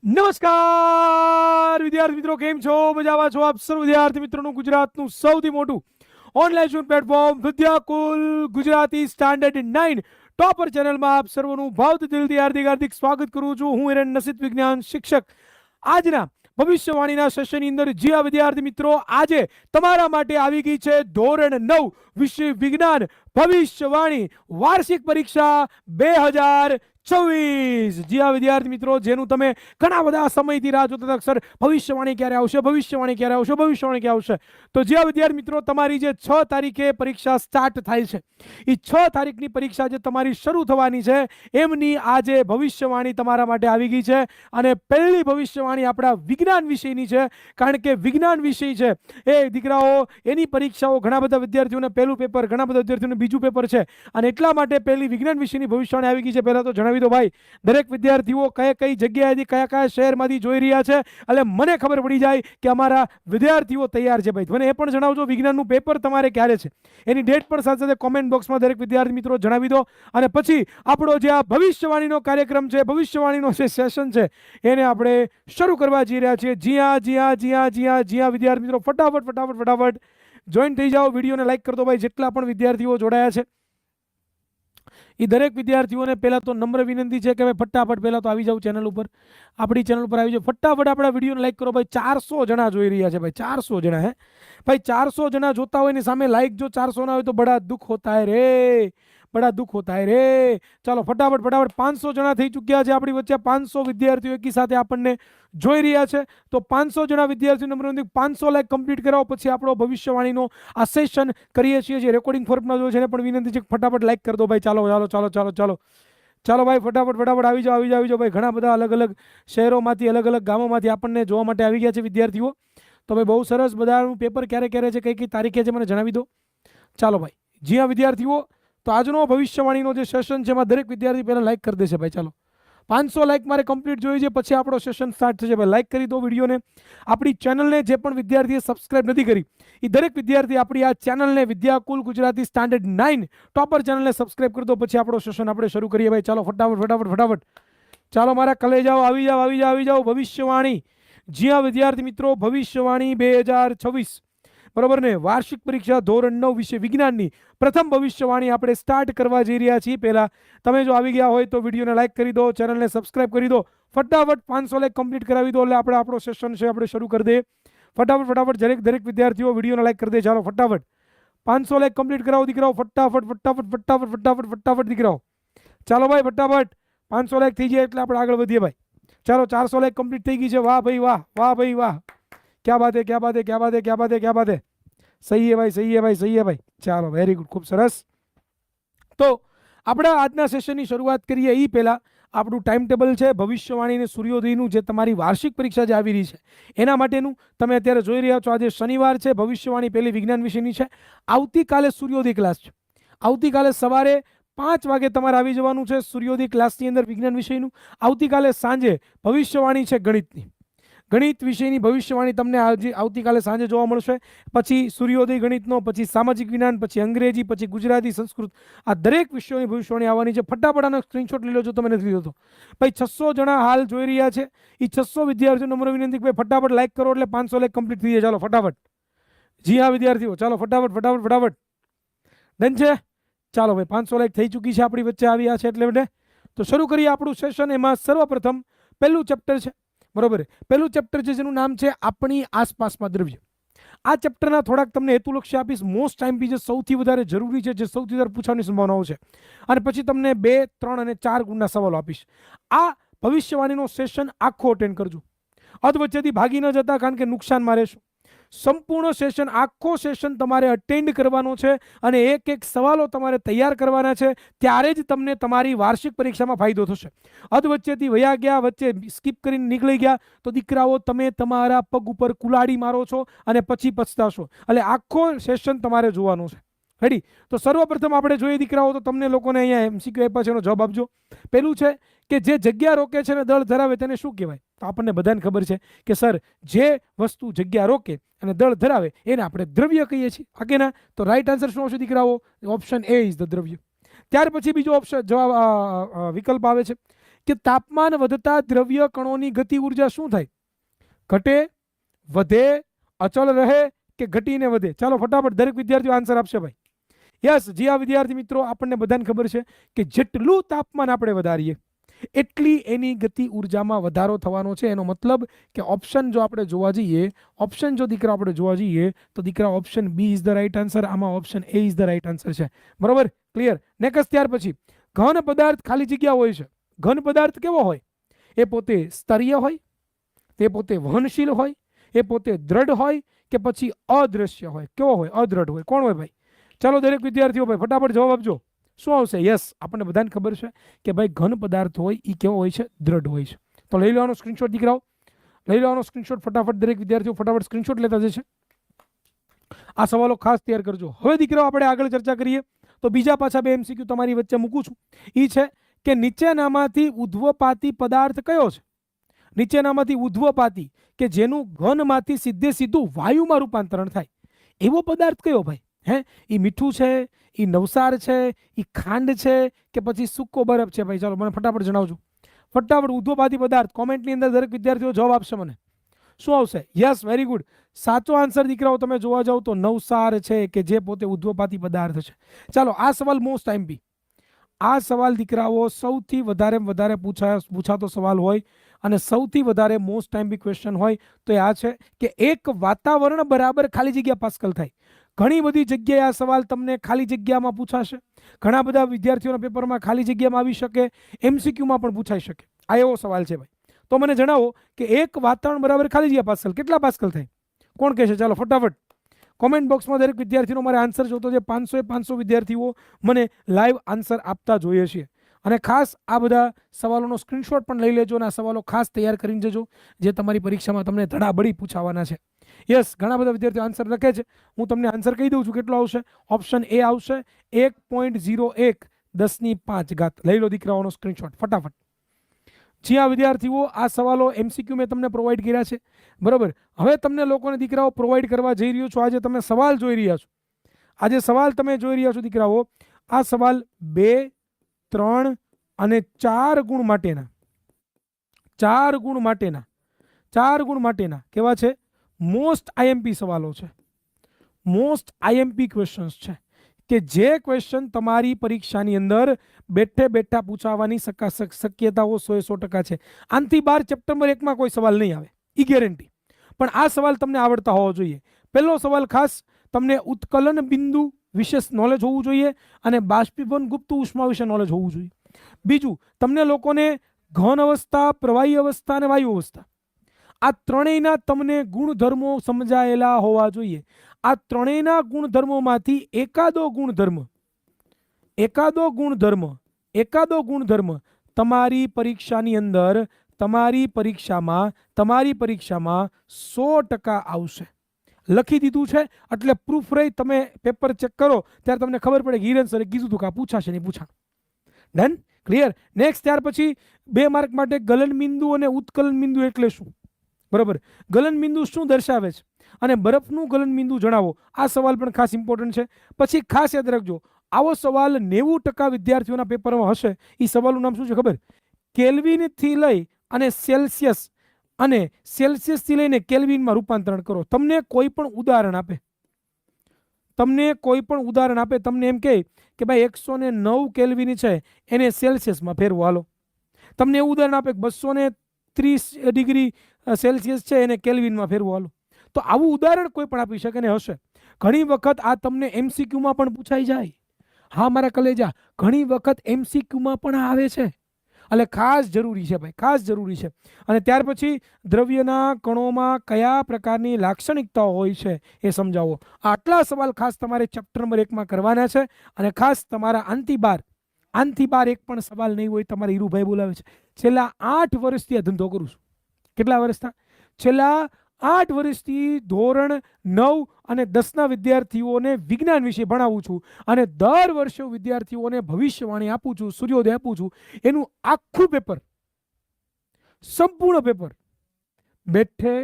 નમસ્કાર વિદ્યાર્થી મિત્રો, કેમ છો? મજામાં છો આપ સર્વ વિદ્યાર્થી મિત્રોનું ગુજરાતનું સૌથી મોટું online platform Vidyakul Gujarati standard 9 topper ચેનલમાં આપ સર્વનું ભાવથી દિલથી હાર્દિક સ્વાગત કરું છું. હું હિરેન નસીત વિજ્ઞાન શિક્ષક. આજના ભવિષ્યવાણીના સેશનની અંદર જી આ વિદ્યાર્થી મિત્રો, આજે તમારા માટે આવી ગઈ છે ધોરણ 9 વિષય વિજ્ઞાન ભવિષ્યવાણી વાર્ષિક પરીક્ષા 2024. જી આ વિદ્યાર્થી મિત્રો, જેનું તમે ઘણા બધા સમયથી રાહ જોતા હતા, સર ભવિષ્યવાણી ક્યારે આવશે, ભવિષ્યવાણી ક્યારે આવશે, ભવિષ્યવાણી ક્યારે આવશે. તો જી આ વિદ્યાર્થી મિત્રો, તમારી જે 6 તારીખે પરીક્ષા સ્ટાર્ટ થાય છે, એ 6 તારીખની પરીક્ષા જે તમારી શરૂ થવાની છે, એમની આજે ભવિષ્યવાણી તમારા માટે આવી ગઈ છે. અને પહેલી ભવિષ્યવાણી આપણા વિજ્ઞાન વિષયની છે, કારણ કે વિજ્ઞાન વિષય છે એ દીકરાઓ, એની પરીક્ષાઓ ઘણા બધા વિદ્યાર્થીઓને પહેલું પેપર, ઘણા બધા વિદ્યાર્થીઓને બીજું પેપર છે, અને એટલા માટે પહેલી વિજ્ઞાન વિષયની ભવિષ્યવાણી આવી ગઈ છે. પહેલા તો જણાવી દો ભાઈ, દરેક વિદ્યાર્થીઓ કઈ જગ્યાએથી કયા શહેરમાંથી જોઈ રહ્યા છે, એટલે મને ખબર પડી જાય કે અમારા વિદ્યાર્થીઓ તૈયાર છે. ભાઈ મને એ પણ જણાવજો વિજ્ઞાનનું પેપર તમારે ક્યારે છે, એની ડેટ પણ સાથે સાથે કોમેન્ટ બોક્સમાં દરેક વિદ્યાર્થી મિત્રો જણાવી દો. અને પછી આપણો જે આ ભવિષ્યવાણીનો કાર્યક્રમ છે, ભવિષ્યવાણીનો જે સેશન છે, એને આપણે શરૂ કરવા જઈ રહ્યા છીએ. જી હા વિદ્યાર્થી મિત્રો, ફટાફટ જોઈન થઈ જાઓ. વિડીયોને લાઈક કરી દો ભાઈ. જેટલા પણ વિદ્યાર્થીઓ જોડાયા છે એ દરેક વિદ્યાર્થીઓને પહેલા તો નમ્ર વિનંતી છે કે ભાઈ ફટાફટ પહેલા તો આવી જાવ ચેનલ ઉપર, આપણી ચેનલ ઉપર આવી જાવ. ફટાફટ આપણા વિડીયોને લાઈક કરો ભાઈ. 400 જણા જોઈ રહ્યા છે ભાઈ, 400 જણા. હે ભાઈ, 400 જણા જોતા હોય ને સામે લાઈક જો 400 ના હોય તો બડા દુઃખ હોતા હે રે, બડા દુઃખ હોતા હે રે. ચાલો ફટાફટ 500 જણા થઈ ચૂક્યા છે આપણી વચ્ચે. 500 વિદ્યાર્થીઓ એકી સાથે આપણને જોઈ રહ્યા છે. તો 500 જણા વિદ્યાર્થીઓ નંબર 500 લાઈક કમ્પ્લીટ કરાવો, પછી આપણો ભવિષ્યવાણીનો આ સેશન કરીએ છીએ. જે રેકોર્ડિંગ ફોર્મમાં જોયો છે એને પણ વિનંતી છે કે ફટાફટ લાઈક કરી દો ભાઈ. ચાલો ભાઈ, ફટાફટ આવી જાઓ ભાઈ. ઘણા બધા અલગ અલગ શહેરોમાંથી, અલગ અલગ ગામોમાંથી આપણને જોવા માટે આવી ગયા છે વિદ્યાર્થીઓ. તો ભાઈ બહુ સરસ. બધાનું પેપર ક્યારે છે, કઈ તારીખે છે, મને જણાવી દો. ચાલો ભાઈ, જી હા વિદ્યાર્થીઓ, તો આજનો ભવિષ્યવાણીનો જે સેશન છે એમાં દરેક વિદ્યાર્થી પહેલા લાઈક કરી દેશે ભાઈ. ચાલો 500 લાઈક મારે કમ્પ્લીટ જોઈએ છે, પછી આપણો સેશન સ્ટાર્ટ થશે ભાઈ. લાઈક કરી દો વિડીયોને. આપણી ચેનલને જે પણ વિદ્યાર્થીએ સબસ્ક્રાઇબ નથી કરી, એ દરેક વિદ્યાર્થી આપણી આ ચેનલને વિદ્યાકુલ ગુજરાતી સ્ટાન્ડર્ડ 9 ટોપર ચેનલને સબસ્ક્રાઇબ કરી દો. પછી આપણો સેશન આપણે શરૂ કરીએ ભાઈ. ચાલો ફટાફટ. ચાલો મારા કલેજાઓ, આવી જાઓ. ભવિષ્યવાણી, જી હા વિદ્યાર્થી મિત્રો, ભવિષ્યવાણી 2026 બરોબર ને, વાર્ષિક પરીક્ષા ધોરણ 9 વિષય વિજ્ઞાનની પ્રથમ ભવિષ્યવાણી આપણે સ્ટાર્ટ કરવા જઈ રહ્યા છીએ. પહેલા તમે જો આવી ગયા હોય તો વિડીયોને લાઈક કરી દો, ચેનલને સબસ્ક્રાઇબ કરી દો. ફટાફટ 500 લાઈક કમ્પ્લીટ કરાવી દો, એટલે આપણો સેશન છે આપણે શરૂ કરી દઈએ. ફટાફટ દરેક વિદ્યાર્થીઓ વિડીયોને લાઈક કરી દે. ચાલો ફટાફટ 500 લાઈક કમ્પ્લીટ કરાવો દીકરાઓ. ફટાફટ દીકરાઓ. ચાલો ભાઈ ફટાફટ 500 લાઈક થઈ જાય એટલે આપણે આગળ વધીએ ભાઈ. ચાલો 400 લાઈક કમ્પ્લીટ થઈ ગઈ છે. વાહ ભાઈ વાહ. क्या बात है. सही है भाई. ચાલો વેરી ગુડ, ખૂબ સરસ. તો આપણે આજના સેશનની શરૂઆત કરીએ એ પહેલા આપણું ટાઈમ ટેબલ છે ભવિષ્યવાણીને સૂર્યોદયનું, જે તમારી વાર્ષિક પરીક્ષા જે આવી રહી છે એના માટેનું તમે અત્યારે જોઈ રહ્યા છો. આજે શનિવાર છે, ભવિષ્યવાણી પહેલી વિજ્ઞાન વિષયની છે. આવતીકાલે સૂર્યોદય ક્લાસ છે. આવતીકાલે સવારે 5 વાગે તમારે આવી જવાનું છે સૂર્યોદય ક્લાસની અંદર વિજ્ઞાન વિષયનું. આવતીકાલે સાંજે ભવિષ્યવાણી છે ગણિત વિષયની ભવિષ્યવાણી તમને આવતીકાલે સાંજે જોવા મળશે. પછી સૂર્યોદય ગણિતનો, પછી સામાજિક વિજ્ઞાન, પછી અંગ્રેજી, પછી ગુજરાતી, સંસ્કૃત, આ દરેક વિષયોની ભવિષ્યવાણી આવવાની છે. ફટાફટ આનો સ્ક્રીનશોટ લઈ લો જો તમે નથી લીધો તો. ભાઈ 600 જણા હાલ જોઈ રહ્યા છે. એ 600 વિદ્યાર્થીઓ નમ્ર વિનંતી કે ભાઈ ફટાફટ લાઈક કરો એટલે 500 લાઈક કમ્પ્લીટ થઈ જાય. ચાલો ફટાફટ. જી હા વિદ્યાર્થીઓ, ચાલો ફટાફટ ડન છે. ચાલો ભાઈ 500 લાઈક થઈ ચૂકી છે, આપણી વચ્ચે આવ્યા છે એટલે તો શરૂ કરીએ આપણું સેશન. એમાં સર્વપ્રથમ પહેલું ચેપ્ટર છે બરોબર. પહેલું ચેપ્ટર છે જેનું નામ છે આપણી આસપાસમાં દ્રવ્ય. આ ચેપ્ટરના થોડાક તમને હેતુલક્ષી આપીશ. મોસ્ટ ટાઈમ જે સૌથી વધારે જરૂરી છે, જે સૌથી વધારે પૂછવાની સંભાવનાઓ છે, અને પછી તમને 2, 3 અને 4 ગુણના સવાલો આપીશ. આ ભવિષ્યવાણીનો સેશન આખો અટેન્ડ કરજો. અધવચ્ચેથી ભાગી ન જતા, કારણ કે નુકસાનમાં રહેશો. સંપૂર્ણ સેશન, આખો સેશન તમારે અટેન્ડ કરવાનો છે, અને એક સવાલો તમારે તૈયાર કરવાના છે. ત્યારે જ તમને તમારી વાર્ષિક પરીક્ષામાં ફાયદો થશે. અધવચ્ચેથી વયા ગયા, વચ્ચે સ્કીપ કરીને નીકળી ગયા તો દીકરાઓ તમે તમારા પગ ઉપર કુલાડી મારો છો અને પછી પછતાશો. એટલે આખો સેશન તમારે જોવાનો છે. રેડી? તો સર્વપ્રથમ આપણે જોઈએ દીકરાઓ, તો તમને લોકોને અહીંયા MCQ આપ્યા છે, એનો જવાબ આપજો. પેલું છે કે જે જગ્યા રોકે છે ને દળ ધરાવે તેને શું કહેવાય? તો આપણને બધાને ખબર છે કે સર, જે વસ્તુ જગ્યા રોકે અને દળ ધરાવે એને આપણે દ્રવ્ય કહીએ છીએ. ઓકે ના? તો રાઈટ આન્સર શું આવશે દીકરાઓ? ઓપ્શન A ઇઝ ધ દ્રવ્ય. ત્યાર પછી બીજો ઓપ્શન વિકલ્પ આવે છે કે તાપમાન વધતા દ્રવ્ય કણોની ગતિ ઉર્જા શું થાય? ઘટે, વધે, અચળ રહે કે ઘટીને વધે? ચાલો ફટાફટ દરેક વિદ્યાર્થીઓ આન્સર આપશે ભાઈ. યસ, જી આ વિદ્યાર્થી મિત્રો, આપણને બધાને ખબર છે કે જેટલું તાપમાન આપણે વધારીએ એટલી એની ગતિ ઉર્જામાં વધારો થવાનો છે. એનો મતલબ કે ઓપ્શન જો આપણે જોવા જઈએ, ઓપ્શન જો દીકરા આપણે જોવા જઈએ તો દીકરા option B is the right answer. આમાં option A is the right answer છે. બરોબર, ક્લિયર. નેક્સ્ટ, ત્યાર પછી ઘન પદાર્થ ખાલી જગ્યા હોય છે. ઘન પદાર્થ કેવો હોય? એ પોતે સ્તરીય હોય, તે પોતે વહનશીલ હોય, એ પોતે દ્રઢ હોય કે પછી અદ્રશ્ય હોય? કેવો હોય? અદ્રઢ હોય. કોણ હોય ભાઈ? ચાલો દરેક વિદ્યાર્થીઓ ભાઈ ફટાફટ જવાબ આપજો. શું આવશે? યસ, આપણને બધાને ખબર છે કે ભાઈ ઘન પદાર્થ હોય એ કેવો હોય છે? દ્રઢ હોય છે. તો લઈ લેવાનો સ્ક્રીનશોટ દીકરાઓ, લઈ લેવાનો સ્ક્રીનશોટ ફટાફટ. દરેક વિદ્યાર્થીઓ ફટાફટ સ્ક્રીનશોટ લેતા જશે. આ સવાલો ખાસ તૈયાર કરજો. હવે દીકરાઓ આપણે આગળ ચર્ચા કરીએ તો બીજા પાછા બે MCQ તમારી વચ્ચે મૂકું છું. એ છે કે નીચેનામાંથી ઉદ્ધવપાતી પદાર્થ કયો છે? નીચેનામાંથી ઉદ્ધવપાતી કે જેનું ઘનમાંથી સીધે સીધું વાયુમાં રૂપાંતરણ થાય એવો પદાર્થ કયો ભાઈ? એ મીઠું છે, એ નવસાર છે, એ ખાંડ છે કે પછી સૂકો બરફ છે? ભાઈ ચાલો મને ફટાફટ જણાવજો. ફટાફટ ઉદ્ધવપાતી પદાર્થ કોમેન્ટની અંદર દરેક વિદ્યાર્થીઓ જવાબ આપશે મને. શું આવશે? Yes, very good. સાચો આન્સર દીકરાઓ તમે જોવા જાવ તો નવસાર છે કે જે પોતે ઉદ્ધવપાતી પદાર્થ છે. ચાલો આ સવાલ મોસ્ટ ટાઈમ આ સવાલ દીકરાઓ સૌથી વધારે પૂછાતો સવાલ હોય અને સૌથી વધારે મોસ્ટ ટાઈમ ક્વેશ્ચન હોય તો આ છે કે એક વાતાવરણ બરાબર ખાલી જગ્યા પાસ્કલ થાય. ઘણી બધી જગ્યાએ આ સવાલ તમને ખાલી જગ્યામાં પૂછાશે. ઘણા બધા વિદ્યાર્થીઓના પેપરમાં ખાલી જગ્યામાં આવી શકે, MCQમાં પણ પૂછાઈ શકે. આ એવો સવાલ છે ભાઈ. તો મને જણાવો કે એક વાતાવરણ બરાબર ખાલી જગ્યા પાસ્કલ કેટલા પાસ્કલ થાય? કોણ કહેશે? ચાલો ફટાફટ કોમેન્ટ બોક્સમાં દરેક વિદ્યાર્થીનો મારે આન્સર જોતો છે. 500 વિદ્યાર્થીઓ મને લાઈવ આન્સર આપતા જોઈએ છીએ. અને ખાસ આ બધા સવાલોનો સ્ક્રીનશોટ પણ લઈ લેજો અને આ સવાલો ખાસ તૈયાર કરીને જજો જે તમારી પરીક્ષામાં તમને ધડાબડી પૂછાવાના છે. યસ, ઘણા બધા વિદ્યાર્થીઓ આન્સર લખે છે. હું તમને આન્સર કહી દઉં છું કેટલો આવશે. ઓપ્શન એ આવશે 1.01 10⁵. લઈ લો દીકરાઓનો સ્ક્રીનશોટ ફટાફટ. જ્યાં વિદ્યાર્થીઓ આ સવાલો MCQ મેં તમને પ્રોવાઈડ કર્યા છે. બરોબર, હવે તમને લોકોને દીકરાઓ પ્રોવાઈડ કરવા જઈ રહ્યો છું. આજે તમે સવાલ જોઈ રહ્યા છો, આજે સવાલ તમે જોઈ રહ્યા છો દીકરાઓ. આ સવાલ 2, 3 અને 4 ગુણ માટેના 4 ગુણ માટેના કેવા છે? મોસ્ટ IMP સવાલો છે. મોસ્ટ IMP ક્વેશ્ચન્સ છે કે જે ક્વેશ્ચન તમારી પરીક્ષાની અંદર બેઠે બેઠા પૂછાવાની શક્યતાઓ 100% છે. આનાથી બહાર ચેપ્ટર નંબર 1માં કોઈ સવાલ નહીં આવે, એ ગેરંટી. પણ આ સવાલ તમને આવડતા હોવો જોઈએ. પહેલો સવાલ ખાસ તમને ઉત્કલન બિંદુ વિશે નોલેજ હોવું જોઈએ અને બાષ્પીભવન ગુપ્ત ઉષ્મા વિશે નોલેજ હોવું જોઈએ. બીજું, તમને લોકોને ઘન અવસ્થા, પ્રવાહી અવસ્થા અને વાયુ અવસ્થા આ ત્રણેયના તમને ગુણધર્મો સમજાયેલા હોવા જોઈએ. આ ત્રણેયના ગુણધર્મોમાંથી એકાદો ગુણધર્મ તમારી પરીક્ષાની અંદર તમારી પરીક્ષામાં 100% આવશે. લખી દીધું છે એટલે પ્રૂફ રહી. તમે પેપર ચેક કરો ત્યારે તમને ખબર પડે કે હિરેન સરે કીધું હતું કે આ પૂછાશે નહીં પૂછા. Done, clear. નેક્સ્ટ, ત્યાર પછી 2 માર્ક માટે ગલન બિંદુ અને ઉત્કલન બિંદુ એટલે શું? બરોબર, ગલન બિંદુ શું દર્શાવે છે અને બરફનું ગલન બિંદુ જણાવો. આ સવાલ પણ ખાસ ઇમ્પોર્ટન્ટ છે. પછી ખાસ યાદ રાખજો, આવો સવાલ 90% વિદ્યાર્થીઓના પેપરમાં હશે. એ સવાલનું નામ શું છે ખબર? કેલ્વિનથી લઈ અને સેલ્સિયસથી લઈને કેલ્વિનમાં રૂપાંતરણ કરો. તમને કોઈ પણ ઉદાહરણ આપે, તમને એમ કહે કે ભાઈ 109 કેલ્વિન છે એને સેલ્સિયસમાં ફેરવો. હાલો, તમને એવું ઉદાહરણ આપે 230 ડિગ્રી સેલ્સિયસ છે એને કેલ્વિનમાં ફેરવો. હાલો, તો આવું ઉદાહરણ કોઈ પણ આપી શકે ને હશે. ઘણી વખત આ તમને MCQમાં પણ પૂછાઈ જાય. હા મારા કલેજા, ઘણી વખત MCQમાં પણ આવે છે. એટલે ખાસ જરૂરી છે ભાઈ, ખાસ જરૂરી છે. અને ત્યાર પછી દ્રવ્યના કણોમાં કયા પ્રકારની લાક્ષણિકતાઓ હોય છે એ સમજાવો. આટલા સવાલ ખાસ તમારે ચેપ્ટર નંબર 1માં કરવાના છે. અને ખાસ તમારા આનથી બાર એક પણ સવાલ નહીં હોય. તમારે હીરુભાઈ બોલાવે છે. છેલ્લા 8 વર્ષથી આ ધંધો કરું છું. કેટલા વર્ષથી? છેલ્લા 8 વર્ષથી ધોરણ 9 અને 10ના વિદ્યાર્થીઓને વિજ્ઞાન વિશે ભણાવું છું અને દર વર્ષે વિદ્યાર્થીઓને ભવિષ્યવાણી આપું છું, સૂર્યોદય આપું છું. એનું આખું પેપર, સંપૂર્ણ પેપર બેઠે